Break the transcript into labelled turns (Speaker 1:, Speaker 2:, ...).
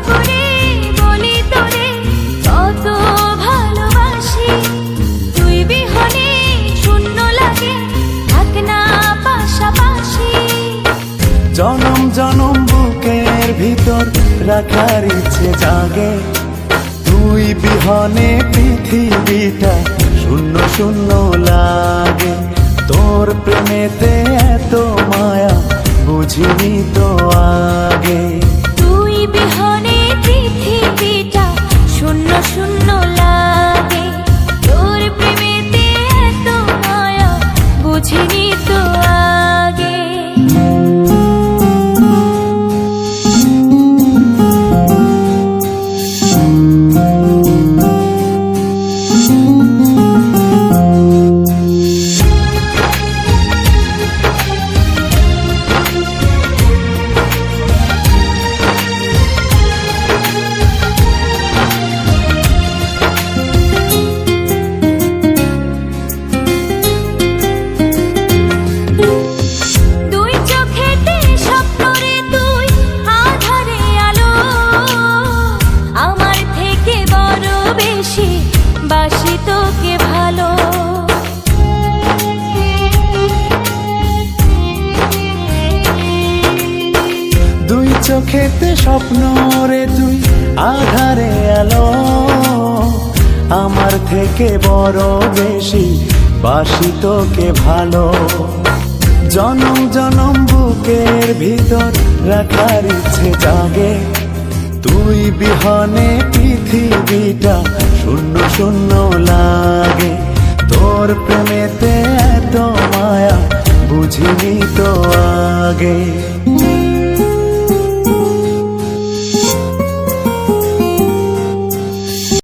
Speaker 1: করে বলি তোরে কত ভালোবাসি। তুই বিহনে শূন্য লাগে, থাক না পাশাপাশি।
Speaker 2: জনম জনম বুকের ভিতর রাখার ইচ্ছে জাগে, তুই বিহনে পৃথিবীটা শূন্য শূন্য লাগে। তোর প্রেমেতে এত মায়া বুঝিনি তো আগে।
Speaker 1: তুই বিহনে পৃথিবীটা শূন্য শূন্য লাগে, তোর প্রেমেতে এত মায়া বুঝিনি তো আগে। বাসি তোকে ভালো,
Speaker 2: দুই চোখেতে স্বপ্ন রে তুই আধারে আলো, আমার থেকে বড় বেশি বাসি তোকে ভালো। জনম জনম বুকের ভিতর রাখার ইচ্ছে জাগে, তুই বিহনে পৃথিবীটা শূন্য শূন্য লাগে। তোর প্রেমেতে এত মায়া বুঝিনি তো আগে।